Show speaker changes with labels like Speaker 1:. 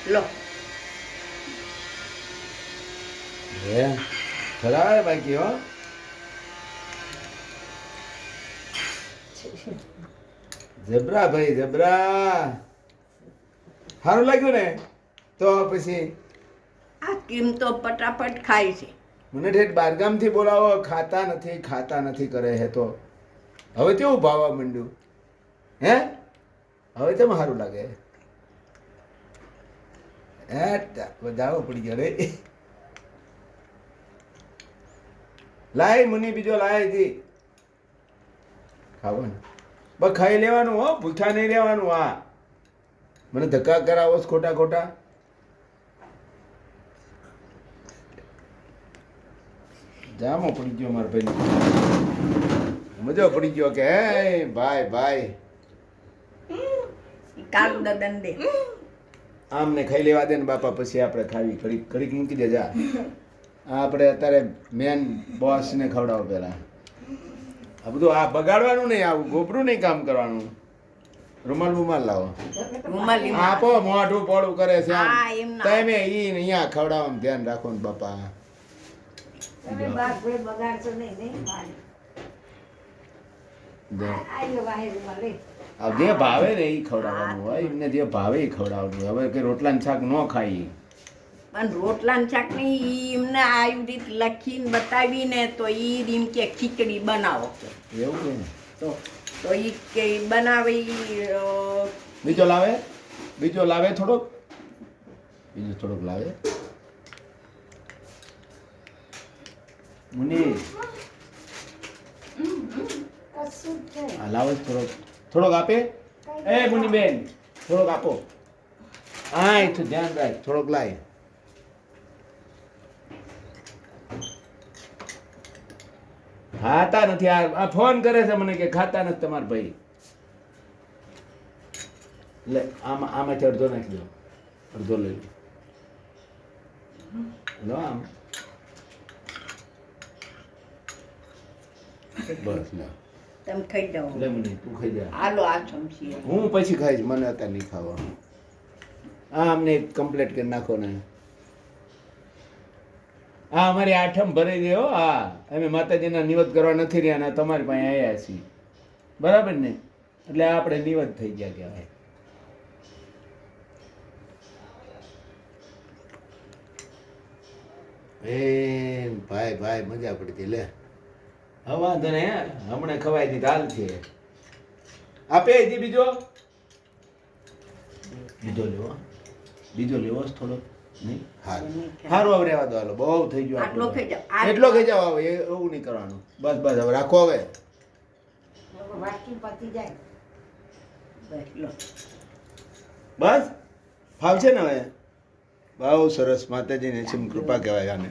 Speaker 1: લો
Speaker 2: હે ખરા બાકી હો જબરા ભાઈ જબરા સારું લાગ્યું ને તો પછી
Speaker 1: આ કિમ તો ફટાફટ ખાય છે.
Speaker 2: મને ઠેઠ બારગામથી બોલાવો ખાતા નથી કરે હે તો હવે કેવું ભાવવા માંડ્યું હે હવે કેમ સારું લાગે હે જાવો પડી ગયો રે લાય મુની બીજો લાય જી ખાવો ને બસ ખાઈ લેવાનું હો ભૂખ્યા નહીં રહેવાનું આ મને ધક્કા કરાવો છો ખોટા ખોટા જામો પડી ગયો મારા ભાઈ મજો પડી ગયો કે હે ભાઈ ભાઈ
Speaker 1: કાલ દદન દે
Speaker 2: આમને ખાઈ લેવા દે ને બાપા પછી આપણે ખાવી ઘડીક ઘડીક મૂકી દે જા આપણે અત્યારે મેન બોસ ને ખવડાવો પેલા આ બધું આ બગાડવાનું નહીં આવું ગોબરું નહીં કામ કરવાનું રૂમાલ લાવો
Speaker 1: રૂમાલી
Speaker 2: આપો મોઢું પોળું કરે છે આમ
Speaker 1: હા, એમ ના.
Speaker 2: તમે ઈ ને અહીંયા ખવડાવવાનું ધ્યાન રાખો ને બાપા
Speaker 3: તમે બાપ ભાઈ બગાડશો નહીં નહીં મારી. આયો વાહેરમાં લે.
Speaker 2: આ જે ભાવે ને એ ખવડાવવાનું હોય એમને જે ભાવે એ ખવડાવવાનું હોય. હવે કે રોટલા શાક ન ખાઈ
Speaker 1: પણ રોટલા ને શાક નહીં ઈ એમને આવી રીત લખીને બતાવીને તો ઈ રીમ કે ખીચડી બનાવો કે
Speaker 2: એવું કે
Speaker 1: તો ઈ કે બનાવી
Speaker 2: બીજો લાવે થોડોક લાવે મુની
Speaker 3: કશું જ નહીં.
Speaker 2: આ લાવે થોડોક આપે એ મુની બેન થોડોક આપો હા એ તો ધ્યાન રાખ થોડોક લાય ખાતા નથી આ ફોન કરે છે મને કે ખાતા નથી તમારા ભાઈ લે આમાંથી અડધો નાખી દો અડધો લઈ લો આમ બસ લે
Speaker 1: તમે ખાઈ જાઓ
Speaker 2: લે મને તું ખાઈ જા
Speaker 1: હાલો આ ચમચી
Speaker 2: હું પછી ખાઈશ મને અત્યારે નહીં ખાવાનું આ અમને કમ્પ્લીટ કરી નાખો ને હા અમારી આઠમ ભરી દે હો હા અમે માતાજીના નિવેદ કરવા નથી રહ્યા ને તમારી પાસે આવ્યા છીએ બરાબર ને એટલે આપણે નિવેદ થઈ ગયા કહેવાય એ ભાઈ મજા પડી હતી લે હવે વાંધો ને હમણાં ખવાય હતી હાલ છે આપે હજી બીજો લેવો થોડો નહીં સારું હવે રહેવા દો હાલો બહુ થઈ ગયું
Speaker 1: આટલો ખાઈ જાઓ
Speaker 2: એટલો ખાઈ જાવ હવે એવું નહીં કરવાનું બસ હવે રાખો હવે
Speaker 3: વાટકી પતી જાય.
Speaker 1: બસ લો
Speaker 2: બસ ફાવશે ને હવે બહુ સરસ માતાજીની સિમ કૃપા કહેવાય આને